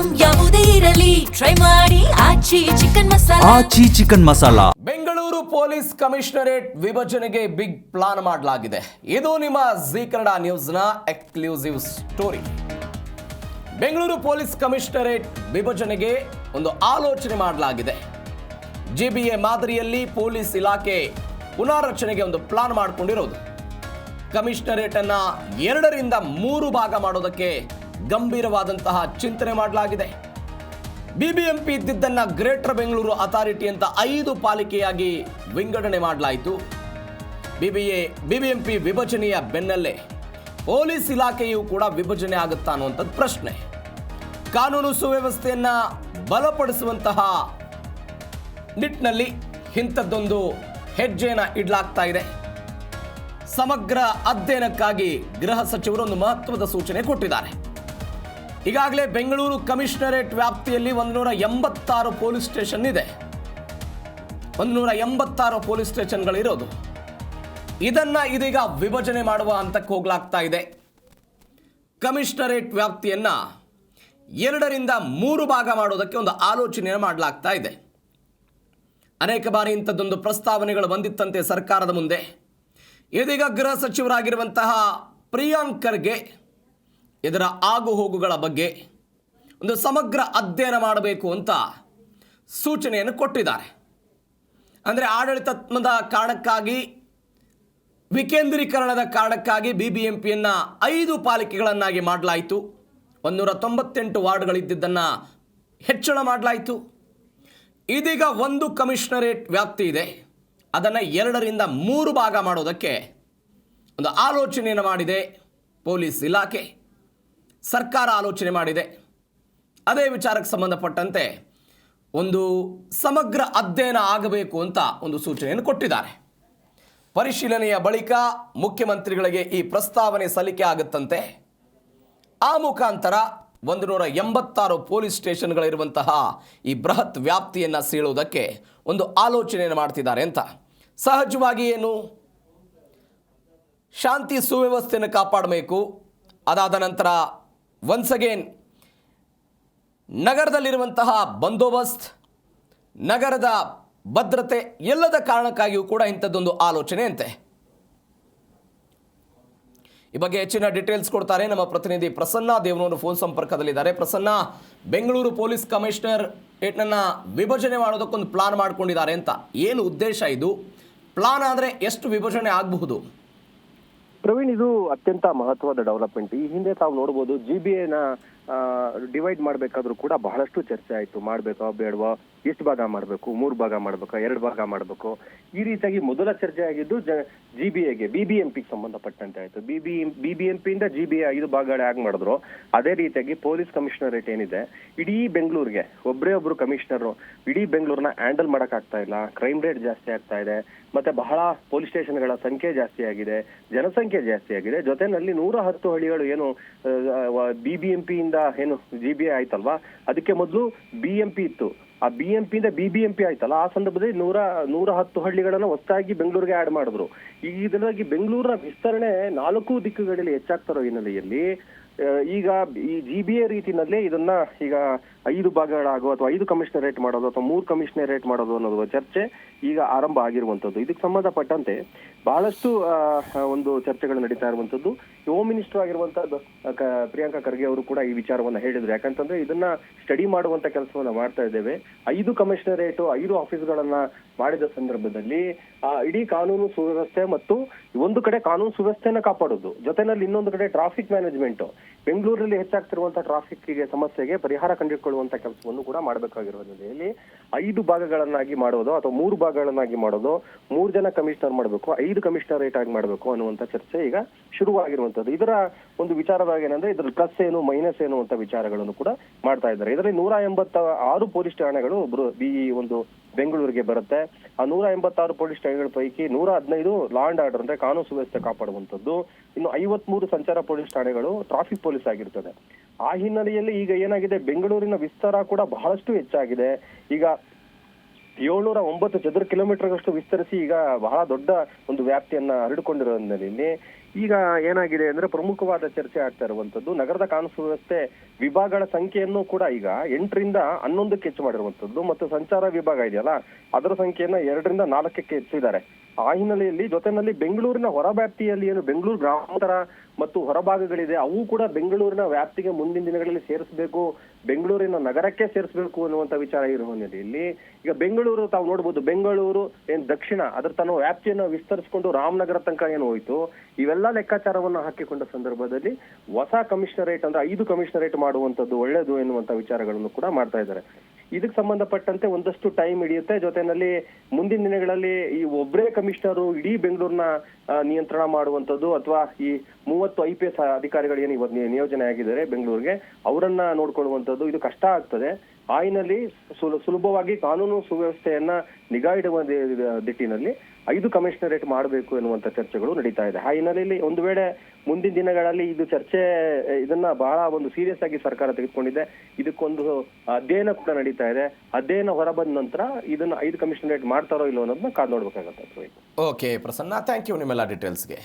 Item ಯಾವುದೇ ಇರಲಿ try ಮಾಡಿ Aachi chicken masala. Bengaluru police commissionerate ವಿಭಜನೆಗೆ ಬಿಗ್ ಪ್ಲಾನ್ ಮಾಡಲಾಗಿದೆ. ಇದು ನಿಮ್ಮ ಜಿ ಕನ್ನಡ ನ್ಯೂಸ್ನ exclusive story. Bengaluru police commissionerate ವಿಭಜನೆಗೆ ಒಂದು ಆಲೋಚನೆ ಮಾಡಲಾಗಿದೆ. ಜಿಬಿಎ ಮಾದರಿಯಲ್ಲಿ ಪೊಲೀಸ್ ಇಲಾಖೆ ಪುನಾರಚನೆಗೆ ಒಂದು ಪ್ಲಾನ್ ಮಾಡಿಕೊಂಡಿರೋದು. ಕಮಿಷನರೇಟ್ ಅನ್ನ 2ರಿಂದ 3 ಭಾಗ ಮಾಡೋದಕ್ಕೆ ಗಂಭೀರವಾದಂತಹ ಚಿಂತನೆ ಮಾಡಲಾಗಿದೆ. ಬಿಬಿಎಂಪಿ ಇದ್ದಿದ್ದನ್ನ ಗ್ರೇಟರ್ ಬೆಂಗಳೂರು ಅಥಾರಿಟಿ ಅಂತ 5 ಪಾಲಿಕೆಯಾಗಿ ವಿಂಗಡಣೆ ಮಾಡಲಾಯಿತು. ಬಿಬಿಎಂಪಿ ವಿಭಜನೆಯ ಬೆನ್ನಲ್ಲೇ ಪೊಲೀಸ್ ಇಲಾಖೆಯೂ ಕೂಡ ವಿಭಜನೆ ಆಗುತ್ತಾ ಅನ್ನುವಂಥದ್ದು ಪ್ರಶ್ನೆ. ಕಾನೂನು ಸುವ್ಯವಸ್ಥೆಯನ್ನ ಬಲಪಡಿಸುವಂತಹ ನಿಟ್ಟಿನಲ್ಲಿ ಇಂಥದ್ದೊಂದು ಹೆಜ್ಜೆಯನ್ನು ಇಡಲಾಗ್ತಾ ಇದೆ. ಸಮಗ್ರ ಅಧ್ಯಯನಕ್ಕಾಗಿ ಗೃಹ ಸಚಿವರು ಒಂದು ಮಹತ್ವದ ಸೂಚನೆ ಕೊಟ್ಟಿದ್ದಾರೆ. ಈಗಾಗಲೇ ಬೆಂಗಳೂರು ಕಮಿಷನರೇಟ್ ವ್ಯಾಪ್ತಿಯಲ್ಲಿ 186 ಪೊಲೀಸ್ ಸ್ಟೇಷನ್ ಇದೆ. 186 ಪೊಲೀಸ್ ಸ್ಟೇಷನ್ಗಳಿರೋದು. ಇದನ್ನ ಇದೀಗ ವಿಭಜನೆ ಮಾಡುವ ಹಂತಕ್ಕೆ ಹೋಗ್ಲಾಗ್ತಾ ಇದೆ. ಕಮಿಷನರೇಟ್ ವ್ಯಾಪ್ತಿಯನ್ನ 2ರಿಂದ 3 ಭಾಗ ಮಾಡೋದಕ್ಕೆ ಒಂದು ಆಲೋಚನೆಯನ್ನು ಮಾಡಲಾಗ್ತಾ ಇದೆ. ಅನೇಕ ಬಾರಿ ಇಂಥದ್ದೊಂದು ಪ್ರಸ್ತಾವನೆಗಳು ಬಂದಿತ್ತಂತೆ ಸರ್ಕಾರದ ಮುಂದೆ. ಇದೀಗ ಗೃಹ ಸಚಿವರಾಗಿರುವಂತಹ ಪ್ರಿಯಾಂಕ್ ಖರ್ಗೆ ಇದರ ಆಗು ಹೋಗುಗಳ ಬಗ್ಗೆ ಒಂದು ಸಮಗ್ರ ಅಧ್ಯಯನ ಮಾಡಬೇಕು ಅಂತ ಸೂಚನೆಯನ್ನು ಕೊಟ್ಟಿದ್ದಾರೆ. ಅಂದರೆ ಆಡಳಿತಾತ್ಮದ ಕಾರಣಕ್ಕಾಗಿ, ವಿಕೇಂದ್ರೀಕರಣದ ಕಾರಣಕ್ಕಾಗಿ ಬಿಬಿಎಂಪಿಯನ್ನು 5 ಪಾಲಿಕೆಗಳನ್ನಾಗಿ ಮಾಡಲಾಯಿತು. 198 ವಾರ್ಡ್ಗಳಿದ್ದನ್ನು ಹೆಚ್ಚಳ ಮಾಡಲಾಯಿತು. ಇದೀಗ ಒಂದು ಕಮಿಷನರೇಟ್ ವ್ಯಾಪ್ತಿ ಇದೆ. ಅದನ್ನು 2ರಿಂದ 3 ಭಾಗ ಮಾಡೋದಕ್ಕೆ ಒಂದು ಆಲೋಚನೆಯನ್ನು ಮಾಡಿದೆ ಪೊಲೀಸ್ ಇಲಾಖೆ. ಸರ್ಕಾರ ಆಲೋಚನೆ ಮಾಡಿದೆ. ಅದೇ ವಿಚಾರಕ್ಕೆ ಸಂಬಂಧಪಟ್ಟಂತೆ ಒಂದು ಸಮಗ್ರ ಅಧ್ಯಯನ ಆಗಬೇಕು ಅಂತ ಒಂದು ಸೂಚನೆಯನ್ನು ಕೊಟ್ಟಿದ್ದಾರೆ. ಪರಿಶೀಲನೆಯ ಬಳಿಕ ಮುಖ್ಯಮಂತ್ರಿಗಳಿಗೆ ಈ ಪ್ರಸ್ತಾವನೆ ಸಲ್ಲಿಕೆ ಆಗುತ್ತಂತೆ. ಆ ಮುಖಾಂತರ 186 ಪೊಲೀಸ್ ಸ್ಟೇಷನ್ಗಳಿರುವಂತಹ ಈ ಬೃಹತ್ ವ್ಯಾಪ್ತಿಯನ್ನು ಸೀಳುವುದಕ್ಕೆ ಒಂದು ಆಲೋಚನೆಯನ್ನು ಮಾಡ್ತಿದ್ದಾರೆ ಅಂತ. ಸಹಜವಾಗಿ ಏನು, ಶಾಂತಿ ಸುವ್ಯವಸ್ಥೆಯನ್ನು ಕಾಪಾಡಬೇಕು. ಅದಾದ ನಂತರ ಒನ್ಸ್ ಅಗೇನ್ ನಗರದಲ್ಲಿರುವಂತಹ ಬಂದೋಬಸ್ತ್, ನಗರದ ಭದ್ರತೆ ಎಲ್ಲದ ಕಾರಣಕ್ಕಾಗಿಯೂ ಕೂಡ ಇಂಥದ್ದೊಂದು ಆಲೋಚನೆ ಅಂತೆ. ಈ ಬಗ್ಗೆ ಹೆಚ್ಚಿನ ಡೀಟೇಲ್ಸ್ ಕೊಡ್ತಾರೆ ನಮ್ಮ ಪ್ರತಿನಿಧಿ ಪ್ರಸನ್ನ ದೇವನವರು ಫೋನ್ ಸಂಪರ್ಕದಲ್ಲಿದ್ದಾರೆ. ಪ್ರಸನ್ನ, ಬೆಂಗಳೂರು ಪೊಲೀಸ್ ಕಮಿಷನರ್ ಏಟ್ನನ್ನು ವಿಭಜನೆ ಮಾಡೋದಕ್ಕೊಂದು ಪ್ಲಾನ್ ಮಾಡ್ಕೊಂಡಿದ್ದಾರೆ ಅಂತ. ಏನು ಉದ್ದೇಶ ಇದು? ಪ್ಲಾನ್ ಆದರೆ ಎಷ್ಟು ವಿಭಜನೆ ಆಗಬಹುದು? ಪ್ರವೀಣ್, ಇದು ಅತ್ಯಂತ ಮಹತ್ವದ ಡೆವಲಪ್ಮೆಂಟ್. ಈ ಹಿಂದೆ ತಾವು ನೋಡಬಹುದು, ಜಿಬಿಎನ ಡಿವೈಡ್ ಮಾಡಬೇಕಾದ್ರೂ ಕೂಡ ಬಹಳಷ್ಟು ಚರ್ಚೆ ಆಯಿತು. ಮಾಡಬೇಕಾ ಬೇಡವಾ, ಎಷ್ಟು ಭಾಗ ಮಾಡಬೇಕು, 3 ಭಾಗ ಮಾಡಬೇಕಾ, 2 ಭಾಗ ಮಾಡಬೇಕು, ಈ ರೀತಿಯಾಗಿ ಮೊದಲ ಚರ್ಚೆ ಆಗಿದ್ದು ಜಿಬಿಎಗೆ, ಬಿಬಿಎಂಪಿಗೆ ಸಂಬಂಧಪಟ್ಟಂತೆ ಆಯಿತು. ಬಿಬಿಎಂಪಿಯಿಂದ ಜಿಬಿಎ 5 ಭಾಗಗಳು ಹೇಗೆ ಮಾಡಿದ್ರು, ಅದೇ ರೀತಿಯಾಗಿ ಪೊಲೀಸ್ ಕಮಿಷನರೇಟ್ ಏನಿದೆ, ಇಡೀ ಬೆಂಗಳೂರಿಗೆ ಒಬ್ಬರು ಕಮಿಷನರ್ ಇಡೀ ಬೆಂಗಳೂರನ್ನ ಹ್ಯಾಂಡಲ್ ಮಾಡಕ್ಕಾಗ್ತಾ ಇಲ್ಲ. ಕ್ರೈಮ್ ರೇಟ್ ಜಾಸ್ತಿ ಆಗ್ತಾ ಇದೆ, ಮತ್ತೆ ಬಹಳ ಪೊಲೀಸ್ ಸ್ಟೇಷನ್ಗಳ ಸಂಖ್ಯೆ ಜಾಸ್ತಿ ಆಗಿದೆ, ಜನಸಂಖ್ಯೆ ಜಾಸ್ತಿ ಆಗಿದೆ. ಜೊತೆನಲ್ಲಿ 110 ಹಳ್ಳಿಗಳು ಏನು ಬಿಬಿಎಂಪಿಯಿಂದ ಏನು ಜಿಬಿಎ ಆಯ್ತಲ್ವಾ, ಅದಕ್ಕೆ ಮೊದಲು ಬಿಎಂಪಿ ಇತ್ತು. ಆ ಬಿಎಂಪಿಯಿಂದ ಬಿಬಿಎಂಪಿ ಆಯ್ತಲ್ಲ, ಆ ಸಂದರ್ಭದಲ್ಲಿ 110 ಹಳ್ಳಿಗಳನ್ನ ಹೊಸದಾಗಿ ಬೆಂಗಳೂರಿಗೆ ಆಡ್ ಮಾಡಿದ್ರು. ಇದರಾಗಿ ಬೆಂಗಳೂರಿನ ವಿಸ್ತರಣೆ 4 ದಿಕ್ಕುಗಳಲ್ಲಿ ಹೆಚ್ಚಾಗ್ತಾರೋ ಹಿನ್ನೆಲೆಯಲ್ಲಿ ಈಗ ಈ ಜಿಬಿಎ ರೀತಿನಲ್ಲೇ ಇದನ್ನ ಈಗ 5 ಭಾಗಗಳಾಗೋ ಅಥವಾ 5 ಕಮಿಷನರೇಟ್ ಮಾಡೋದು ಅಥವಾ 3 ಕಮಿಷನರೇಟ್ ಮಾಡೋದು ಅನ್ನೋದು ಚರ್ಚೆ ಈಗ ಆರಂಭ ಆಗಿರುವಂತದ್ದು. ಇದಕ್ಕೆ ಸಂಬಂಧಪಟ್ಟಂತೆ ಬಹಳಷ್ಟು ಒಂದು ಚರ್ಚೆಗಳು ನಡೀತಾ ಇರುವಂತದ್ದು. ಹೋಮ್ ಮಿನಿಸ್ಟರ್ ಆಗಿರುವಂತದ್ದು ಪ್ರಿಯಾಂಕ ಖರ್ಗೆ ಅವರು ಕೂಡ ಈ ವಿಚಾರವನ್ನ ಹೇಳಿದ್ರು. ಯಾಕಂತಂದ್ರೆ ಇದನ್ನ ಸ್ಟಡಿ ಮಾಡುವಂತ ಕೆಲಸವನ್ನ ಮಾಡ್ತಾ ಇದ್ದೇವೆ. 5 ಕಮಿಷನರೇಟ್ 5 ಆಫೀಸ್ಗಳನ್ನ ಮಾಡಿದ ಸಂದರ್ಭದಲ್ಲಿ ಇಡೀ ಕಾನೂನು ಸುವ್ಯವಸ್ಥೆ ಮತ್ತು ಒಂದು ಕಡೆ ಕಾನೂನು ಸುವ್ಯವಸ್ಥೆಯನ್ನ ಕಾಪಾಡೋದು, ಜೊತೆನಲ್ಲಿ ಇನ್ನೊಂದು ಕಡೆ ಟ್ರಾಫಿಕ್ ಮ್ಯಾನೇಜ್ಮೆಂಟ್, ಬೆಂಗಳೂರಲ್ಲಿ ಹೆಚ್ಚಾಗ್ತಿರುವಂತಹ ಟ್ರಾಫಿಕ್ ಸಮಸ್ಯೆಗೆ ಪರಿಹಾರ ಕಂಡುಕೊಳ್ಳುವಂತ ಕೆಲಸವನ್ನು ಕೂಡ ಮಾಡಬೇಕಾಗಿರೋದ್ರಲ್ಲಿ 5 ಭಾಗಗಳನ್ನಾಗಿ ಮಾಡೋದು ಅಥವಾ 3 ಭಾಗಗಳನ್ನಾಗಿ ಮಾಡೋದು, 3 ಜನ ಕಮಿಷನರ್ ಮಾಡಬೇಕು, 5 ಕಮಿಷನರೇಟ್ ಆಗಿ ಮಾಡಬೇಕು ಅನ್ನುವಂತ ಚರ್ಚೆ ಈಗ ಶುರುವಾಗಿರುವಂತದ್ದು. ಇದರ ಒಂದು ವಿಚಾರವಾಗಿ ಏನಂದ್ರೆ ಇದ್ರ ಪ್ಲಸ್ ಏನು ಮೈನಸ್ ಏನು ಅಂತ ವಿಚಾರಗಳನ್ನು ಕೂಡ ಮಾಡ್ತಾ ಇದ್ದಾರೆ. ಇದರಲ್ಲಿ 186 ಪೊಲೀಸ್ ಠಾಣೆಗಳು ಈ ಒಂದು ಬೆಂಗಳೂರಿಗೆ ಬರುತ್ತೆ. ಆ 186 ಪೊಲೀಸ್ ಠಾಣೆಗಳ ಪೈಕಿ 115 ಲಾ ಅಂಡ್ ಆರ್ಡರ್ ಅಂದ್ರೆ ಕಾನೂನು ಸುವ್ಯವಸ್ಥೆ ಕಾಪಾಡುವಂತದ್ದು, ಇನ್ನು 53 ಸಂಚಾರ ಪೊಲೀಸ್ ಠಾಣೆಗಳು ಟ್ರಾಫಿಕ್ ಪೊಲೀಸ್ ಆಗಿರ್ತದೆ. ಆ ಹಿನ್ನೆಲೆಯಲ್ಲಿ ಈಗ ಏನಾಗಿದೆ, ಬೆಂಗಳೂರಿನ ವಿಸ್ತಾರ ಕೂಡ ಬಹಳಷ್ಟು ಹೆಚ್ಚಾಗಿದೆ. ಈಗ 709 ಚದುರ ಕಿಲೋಮೀಟರ್ಗಳಷ್ಟು ವಿಸ್ತರಿಸಿ ಈಗ ಬಹಳ ದೊಡ್ಡ ಒಂದು ವ್ಯಾಪ್ತಿಯನ್ನ ಹರಡಿಕೊಂಡಿರೋ ಹಿನ್ನೆಲೆಯಲ್ಲಿ ಈಗ ಏನಾಗಿದೆ ಅಂದ್ರೆ ಪ್ರಮುಖವಾದ ಚರ್ಚೆ ಆಗ್ತಾ ಇರುವಂತದ್ದು ನಗರದ ಕಾನೂನು ಸುವ್ಯವಸ್ಥೆ ವಿಭಾಗಗಳ ಸಂಖ್ಯೆಯನ್ನು ಕೂಡ ಈಗ 8ರಿಂದ 11ಕ್ಕೆ ಹೆಚ್ಚು ಮಾಡಿರುವಂತದ್ದು ಮತ್ತು ಸಂಚಾರ ವಿಭಾಗ ಇದೆಯಲ್ಲ ಅದರ ಸಂಖ್ಯೆಯನ್ನ 2ರಿಂದ 4ಕ್ಕೆ ಹೆಚ್ಚಿದ್ದಾರೆ. ಆ ಹಿನ್ನೆಲೆಯಲ್ಲಿ ಜೊತೆನಲ್ಲಿ ಬೆಂಗಳೂರಿನ ಹೊರವ್ಯಾಪ್ತಿಯಲ್ಲಿ ಏನು ಬೆಂಗಳೂರು ಗ್ರಾಮಾಂತರ ಮತ್ತು ಹೊರಭಾಗಗಳಿದೆ ಅವು ಕೂಡ ಬೆಂಗಳೂರಿನ ವ್ಯಾಪ್ತಿಗೆ ಮುಂದಿನ ದಿನಗಳಲ್ಲಿ ಸೇರಿಸಬೇಕು, ಬೆಂಗಳೂರಿನ ನಗರಕ್ಕೆ ಸೇರಿಸಬೇಕು ಅನ್ನುವಂತ ವಿಚಾರ ಇರುವ ಹಿನ್ನೆಲೆಯಲ್ಲಿ ಈಗ ಬೆಂಗಳೂರು ತಾವು ನೋಡ್ಬೋದು, ಬೆಂಗಳೂರು ಏನ್ ದಕ್ಷಿಣ ಅದರ ತನ್ನ ವ್ಯಾಪ್ತಿಯನ್ನು ವಿಸ್ತರಿಸಿಕೊಂಡು ರಾಮನಗರ ತನಕ ಏನು ಹೋಯ್ತು ಇವೆಲ್ಲ ಲೆಕ್ಕಾಚಾರವನ್ನು ಹಾಕಿಕೊಂಡ ಸಂದರ್ಭದಲ್ಲಿ ಹೊಸ ಕಮಿಷನರೇಟ್ ಅಂದ್ರೆ 5 ಕಮಿಷನರೇಟ್ ಮಾಡುವಂತದ್ದು ಒಳ್ಳೇದು ಎನ್ನುವಂತ ವಿಚಾರಗಳನ್ನು ಕೂಡ ಮಾಡ್ತಾ ಇದ್ದಾರೆ. ಇದಕ್ಕೆ ಸಂಬಂಧಪಟ್ಟಂತೆ ಒಂದಷ್ಟು ಟೈಮ್ ಹಿಡಿಯುತ್ತೆ. ಜೊತೆನಲ್ಲಿ ಮುಂದಿನ ದಿನಗಳಲ್ಲಿ ಈ ಒಬ್ಬರೇ ಕಮಿಷನರು ಇಡೀ ಬೆಂಗಳೂರಿನ ನಿಯಂತ್ರಣ ಮಾಡುವಂತದ್ದು ಅಥವಾ ಈ 30 IPS ಅಧಿಕಾರಿಗಳು ಏನು ಇವತ್ತು ನಿಯೋಜನೆ ಆಗಿದ್ದಾರೆ ಬೆಂಗಳೂರಿಗೆ ಅವರನ್ನ ನೋಡ್ಕೊಳ್ಳುವಂತದ್ದು ಇದು ಕಷ್ಟ ಆಗ್ತದೆ. ಆ ಹಿನ್ನೆಲೆಯಲ್ಲಿ ಸುಲಭವಾಗಿ ಕಾನೂನು ಸುವ್ಯವಸ್ಥೆಯನ್ನ ನಿಗಾ ಇಡುವ ದಿಟ್ಟಿನಲ್ಲಿ 5 ಕಮಿಷನರೇಟ್ ಮಾಡಬೇಕು ಎನ್ನುವಂತ ಚರ್ಚೆಗಳು ನಡೀತಾ ಇದೆ. ಆ ಹಿನ್ನೆಲೆಯಲ್ಲಿ ಒಂದು ವೇಳೆ ಮುಂದಿನ ದಿನಗಳಲ್ಲಿ ಇದು ಚರ್ಚೆ ಇದನ್ನ ಬಹಳ ಒಂದು ಸೀರಿಯಸ್ ಆಗಿ ಸರ್ಕಾರ ತೆಗೆದುಕೊಂಡಿದೆ. ಇದಕ್ಕೊಂದು ಅಧ್ಯಯನ ಕೂಡ ನಡೀತಾ ಇದೆ. ಅಧ್ಯಯನ ಹೊರಬಂದ ನಂತರ ಇದನ್ನ 5 ಕಮಿಷನರೇಟ್ ಮಾಡ್ತಾರೋ ಇಲ್ಲೋ ಅನ್ನೋದನ್ನ ಕಾದು ನೋಡ್ಬೇಕಾಗತ್ತೆ. ಓಕೆ ಪ್ರಸನ್ನ, ಥ್ಯಾಂಕ್ ಯು ನಿಮ್ಮೆಲ್ಲ ಡೀಟೇಲ್ಸ್ಗೆ.